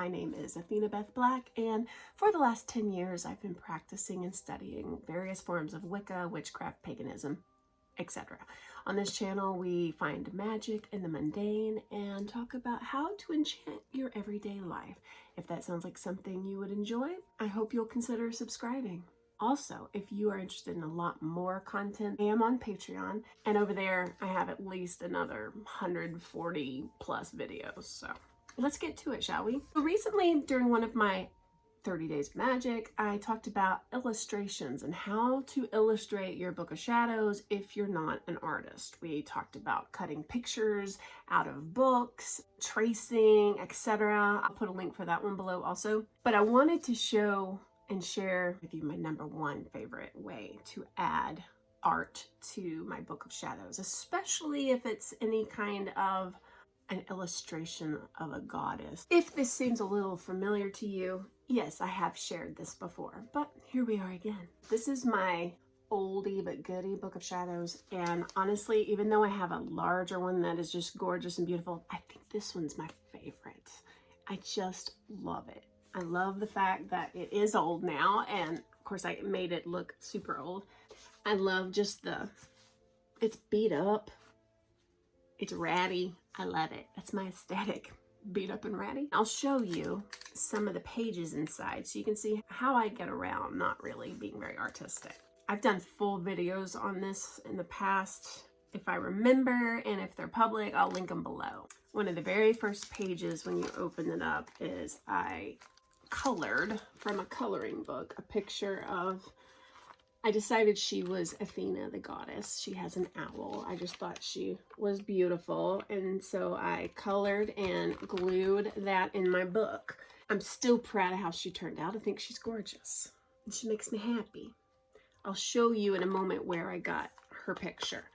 My name is Athena Beth Black, and for the last 10 years I've been practicing and studying various forms of Wicca, witchcraft, paganism, etc. On this channel we find magic in the mundane and talk about how to enchant your everyday life. If that sounds like something you would enjoy, I hope you'll consider subscribing. Also, if you are interested in a lot more content, I am on Patreon, and over there I have at least another 140 plus videos, so let's get to it, shall we? So recently, during one of my 30 Days of Magic, I talked about illustrations and how to illustrate your Book of Shadows if you're not an artist. We talked about cutting pictures out of books, tracing, etc. I'll put a link for that one below also. But I wanted to show and share with you my #1 favorite way to add art to my Book of Shadows, especially if it's any kind of an illustration of a goddess. If this seems a little familiar to you, yes, I have shared this before, but here we are again. This is my oldie but goodie Book of Shadows, and honestly, even though I have a larger one that is just gorgeous and beautiful, I think this one's my favorite. I just love it. I love the fact that it is old now, and of course I made it look super old. I love just it's beat up, it's ratty. I love it. That's my aesthetic, beat up and ratty. I'll show you some of the pages inside so you can see how I get around not really being very artistic. I've done full videos on this in the past. If I remember, and if they're public, I'll link them below. One of the very first pages when you open it up is I colored from a coloring book a picture of, I decided she was Athena, the goddess. She has an owl. I just thought she was beautiful, and so I colored and glued that in my book. I'm still proud of how she turned out. I think she's gorgeous, and she makes me happy. I'll show you in a moment where I got her picture.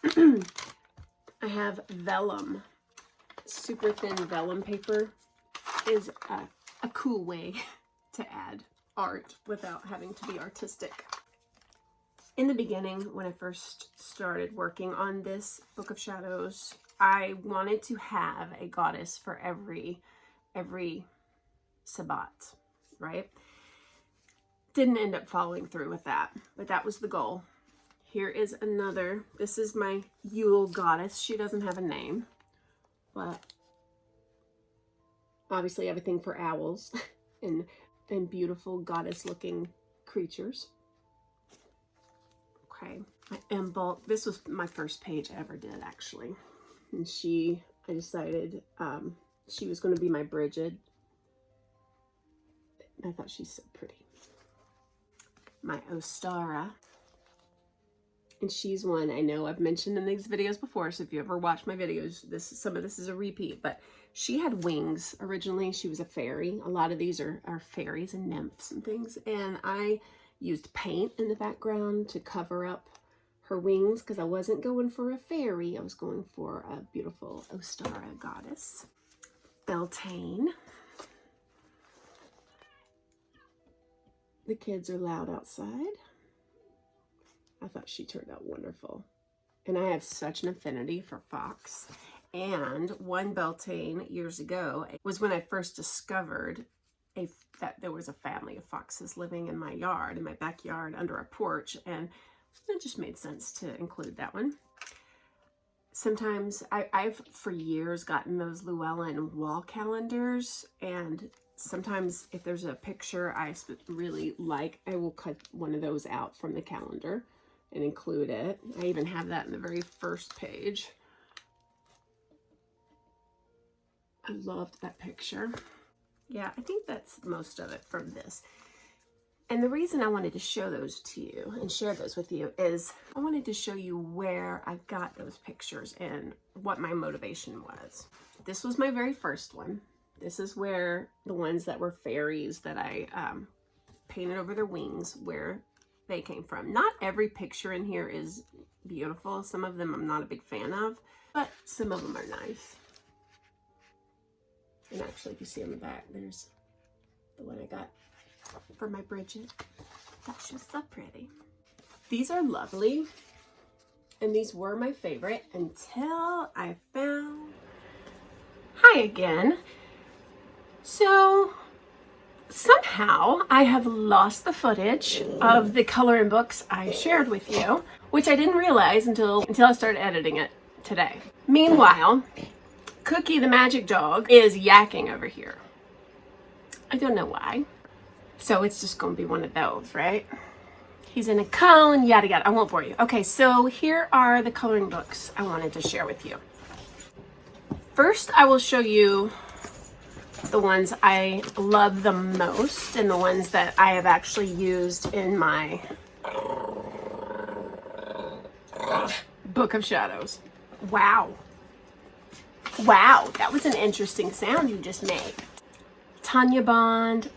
I have vellum. Super thin vellum paper is a cool way to add art without having to be artistic. In the beginning, when I first started working on this Book of Shadows, I wanted to have a goddess for every Sabbat, right? Didn't end up following through with that, but that was the goal. Here is another. This is my Yule goddess. She doesn't have a name, but obviously everything for owls and beautiful goddess-looking creatures. Okay, my Ember, this was my first page I ever did, actually. And I decided she was going to be my Bridget. I thought she's so pretty. My Ostara. And she's one I know I've mentioned in these videos before, so if you ever watch my videos, some of this is a repeat, but she had wings originally. She was a fairy. A lot of these are fairies and nymphs and things, and I used paint in the background to cover up her wings because I wasn't going for a fairy. I was going for a beautiful Ostara goddess. Beltane. The kids are loud outside. I thought she turned out wonderful. And I have such an affinity for fox. And one Beltane years ago was when I first discovered that there was a family of foxes living in my yard, in my backyard, under a porch, and it just made sense to include that one. Sometimes I've for years gotten those Llewellyn wall calendars, and sometimes if there's a picture I really like, I will cut one of those out from the calendar and include it. I even have that in the very first page. I loved that picture. Yeah, I think that's most of it from this. And the reason I wanted to show those to you and share those with you is I wanted to show you where I got those pictures and what my motivation was. This was my very first one. This is where the ones that were fairies that I painted over their wings, where they came from. Not every picture in here is beautiful. Some of them I'm not a big fan of, but some of them are nice. And actually, if you see on the back, there's the one I got for my Bridget. That's just so pretty. These are lovely, and these were my favorite until I found... Hi again. So somehow I have lost the footage of the coloring books I shared with you, which I didn't realize until I started editing it today. Meanwhile, Cookie the Magic Dog is yakking over here. I don't know why. So it's just going to be one of those, right? He's in a cone, yada yada. I won't bore you. Okay, so here are the coloring books I wanted to share with you. First, I will show you the ones I love the most and the ones that I have actually used in my Book of Shadows. Wow. Wow, that was an interesting sound you just made. Tanya Bond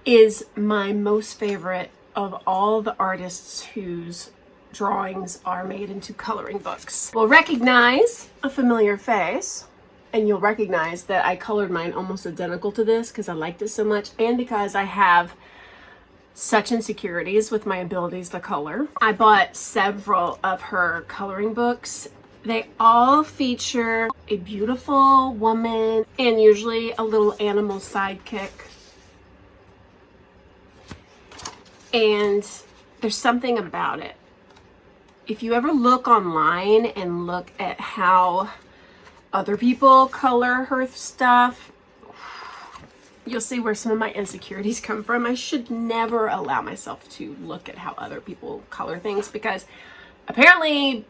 is my most favorite of all the artists whose drawings are made into coloring books. We'll recognize a familiar face, and you'll recognize that I colored mine almost identical to this because I liked it so much and because I have such insecurities with my abilities to color. I bought several of her coloring books. They all feature a beautiful woman and usually a little animal sidekick. And there's something about it. If you ever look online and look at how other people color her stuff, you'll see where some of my insecurities come from. I should never allow myself to look at how other people color things because apparently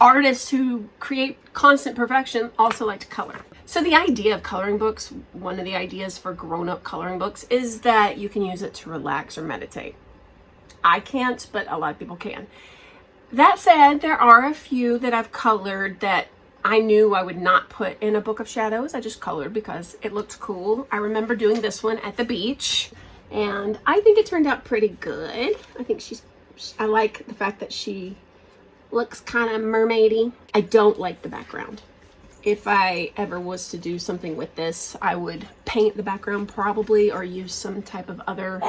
artists who create constant perfection also like to color. So the idea of coloring books, one of the ideas for grown-up coloring books is that you can use it to relax or meditate. I can't, but a lot of people can. That said, there are a few that I've colored that I knew I would not put in a Book of Shadows. I just colored because it looked cool. I remember doing this one at the beach and I think it turned out pretty good. I like the fact that she looks kind of mermaidy. I don't like the background. If I ever was to do something with this, I would paint the background probably or use some type of other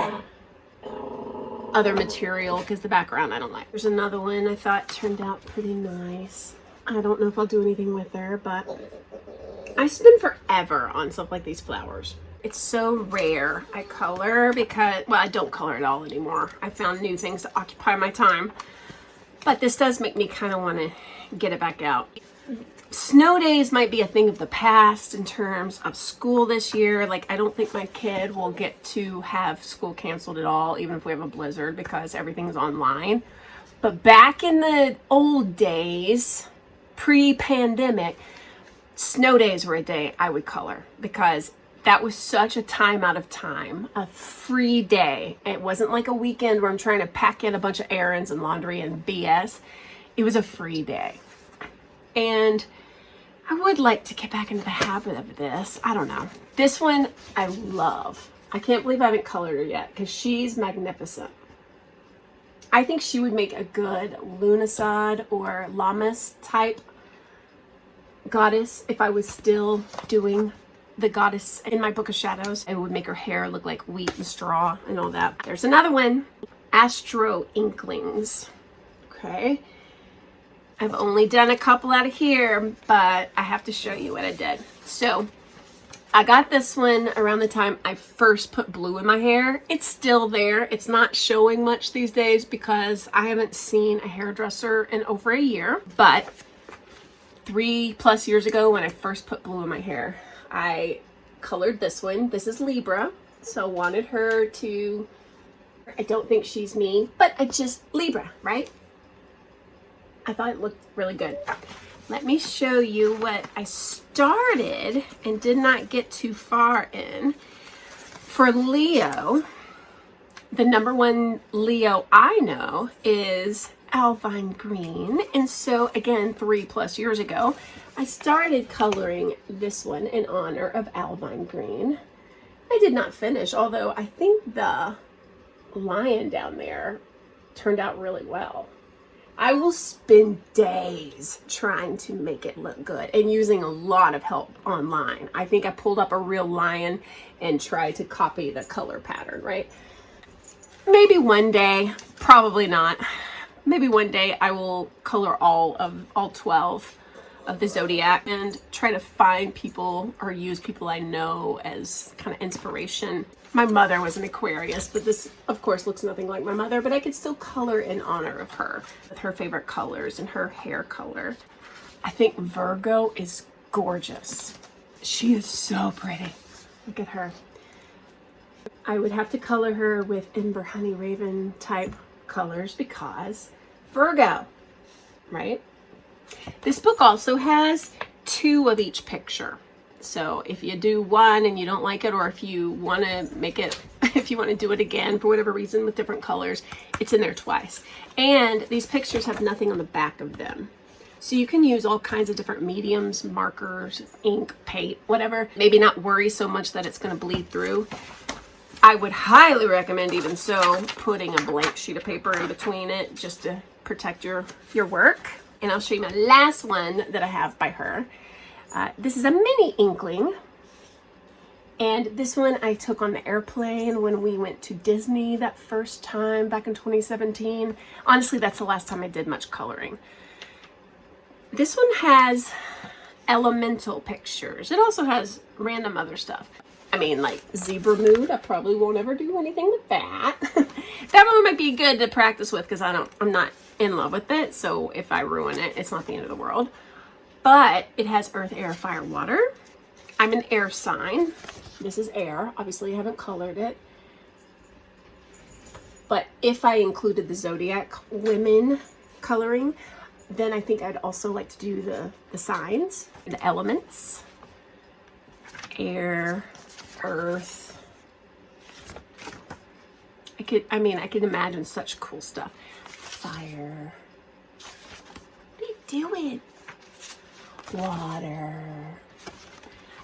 material because the background I don't like. There's another one I thought turned out pretty nice. I don't know if I'll do anything with her, but I spend forever on stuff like these flowers. It's so rare I color because, well, I don't color at all anymore. I found new things to occupy my time. But this does make me kind of want to get it back out. Snow days might be a thing of the past in terms of school this year. Like, I don't think my kid will get to have school canceled at all, even if we have a blizzard, because everything's online. But back in the old days, pre-pandemic, snow days were a day I would color because that was such a time out of time, a free day. It wasn't like a weekend where I'm trying to pack in a bunch of errands and laundry and BS. It was a free day. And I would like to get back into the habit of this. I don't know. This one I love. I can't believe I haven't colored her yet because she's magnificent. I think she would make a good Lunisad or Lammas type goddess if I was still doing the goddess in my Book of Shadows. It would make her hair look like wheat and straw and all that. There's another one, Astro Inklings. Okay. I've only done a couple out of here, but I have to show you what I did. So I got this one around the time I first put blue in my hair. It's still there. It's not showing much these days because I haven't seen a hairdresser in over a year. But 3+ years ago when I first put blue in my hair, I colored this one. This is Libra, so wanted her to, I don't think she's me, but I just, Libra, right? I thought it looked really good. Let me show you what I started and did not get too far in. For Leo, the number one Leo I know is Alvine Green. And so again, 3+ years ago, I started coloring this one in honor of Alvine Green. I did not finish, although I think the lion down there turned out really well. I will spend days trying to make it look good and using a lot of help online. I think I pulled up a real lion and tried to copy the color pattern, right? Maybe one day, probably not. Maybe one day I will color all 12 of the zodiac and try to find people or use people I know as kind of inspiration. My mother was an Aquarius, but this of course looks nothing like my mother, but I could still color in honor of her with her favorite colors and her hair color. I think Virgo is gorgeous. She is so pretty. Look at her. I would have to color her with Ember HoneyRaven type colors because Virgo, right? This book also has 2 of each picture. So if you do one and you don't like it, or if you want to make it, if you want to do it again for whatever reason with different colors, it's in there twice. And these pictures have nothing on the back of them. So you can use all kinds of different mediums, markers, ink, paint, whatever. Maybe not worry so much that it's going to bleed through. I would highly recommend, even so, putting a blank sheet of paper in between it just to protect your work. And I'll show you my last one that I have by her. This is a mini inkling. And this one I took on the airplane when we went to Disney that first time back in 2017. Honestly, that's the last time I did much coloring. This one has elemental pictures. It also has random other stuff. I mean, like zebra mood. I probably won't ever do anything with that. That one might be good to practice with because I'm not in love with it. So if I ruin it, it's not the end of the world. But it has earth, air, fire, water. I'm an air sign. This is air. Obviously, I haven't colored it. But if I included the zodiac women coloring, then I think I'd also like to do the signs, the elements. Air, earth. I can imagine such cool stuff. Fire. What are you doing? Water.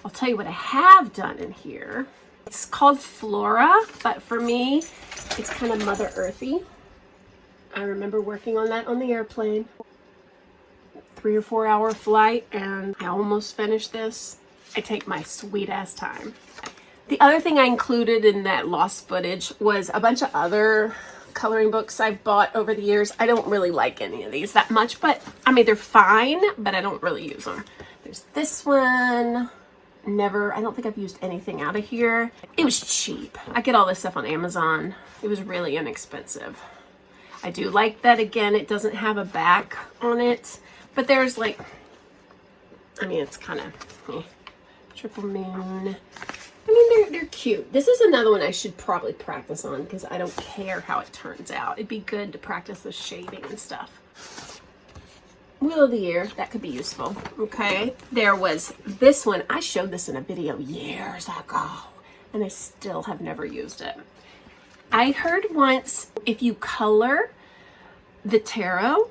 I'll tell you what I have done in here. It's called Flora, but for me, it's kind of Mother Earthy. I remember working on that on the airplane. 3 or 4 hour flight, and I almost finished this. I take my sweet ass time. The other thing I included in that lost footage was a bunch of other coloring books I've bought over the years. I don't really like any of these that much, but I mean, they're fine, but I don't really use them. There's this one. I don't think I've used anything out of here. It was cheap. I get all this stuff on Amazon. It was really inexpensive. I do like that, again, it doesn't have a back on it, but there's like, I mean, it's kind of triple moon. I mean, they're cute. This is another one I should probably practice on because I don't care how it turns out. It'd be good to practice the shading and stuff. Wheel of the Year, that could be useful. Okay, there was this one. I showed this in a video years ago, and I still have never used it. I heard once if you color the tarot,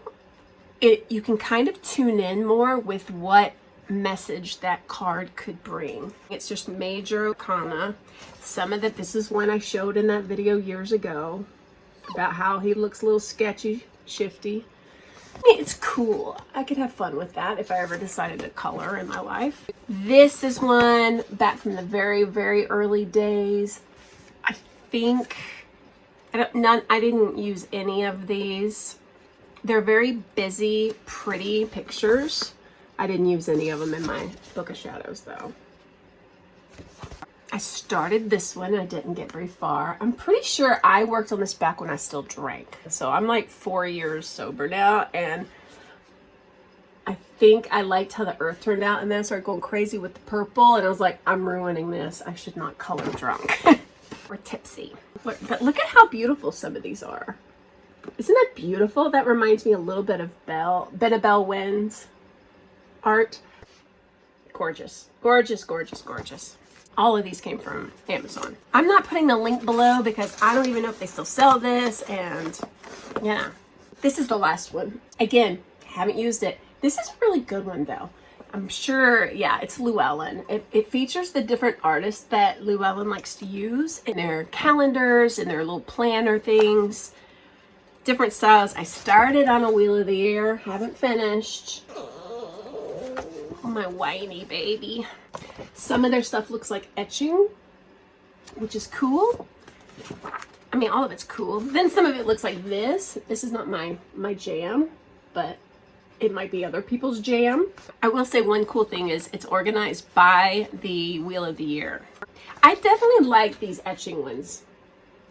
you can kind of tune in more with what message that card could bring. It's just major arcana. This is one I showed in that video years ago about how he looks a little sketchy, shifty. I mean, it's cool. I could have fun with that if I ever decided to color in my life. This is one back from the very, very early days. I think I didn't use any of these. They're very busy, pretty pictures. I didn't use any of them in my Book of Shadows, though. I started this one. I didn't get very far. I'm pretty sure I worked on this back when I still drank. So I'm like 4 years sober now, and I think I liked how the earth turned out, and then I started going crazy with the purple, and I was like, I'm ruining this. I should not color drunk or tipsy. But look at how beautiful some of these are. Isn't that beautiful? That reminds me a little bit of Bell Wynn's art. Gorgeous, gorgeous, gorgeous, gorgeous. All of these came from Amazon. I'm not putting the link below because I don't even know if they still sell this, and yeah. This is the last one. Again, haven't used it. This is a really good one though. I'm sure, yeah, it's Llewellyn. It features the different artists that Llewellyn likes to use in their calendars and their little planner things. Different styles. I started on a Wheel of the Year, haven't finished. Oh, my whiny baby. Some of their stuff looks like etching, which is cool. I mean, all of it's cool. Then some of it looks like this. This is not my jam, but it might be other people's jam. I will say one cool thing is it's organized by the Wheel of the Year. I definitely like these etching ones.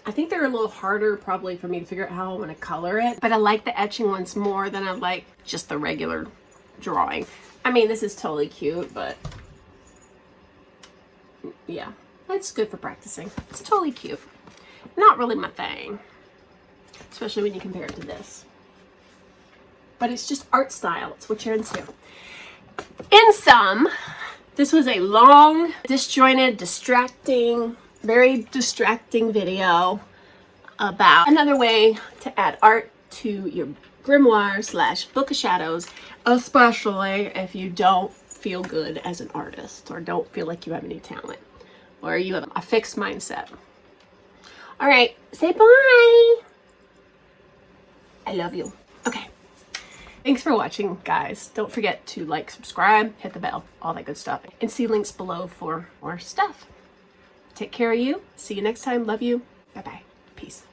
I think they're a little harder probably for me to figure out how I want to color it, but I like the etching ones more than I like just the regular drawing. I mean, this is totally cute, but yeah, it's good for practicing. It's totally cute. Not really my thing, especially when you compare it to this. But it's just art style. It's what you're into. In sum, this was a long, disjointed, very distracting video about another way to add art to your grimoire / book of shadows, especially if you don't feel good as an artist or don't feel like you have any talent or you have a fixed mindset. All right, say bye. I love you. Okay. Thanks for watching, guys. Don't forget to like, subscribe, hit the bell, all that good stuff, and see links below for more stuff. Take care of you. See you next time. Love you. Bye-bye. Peace.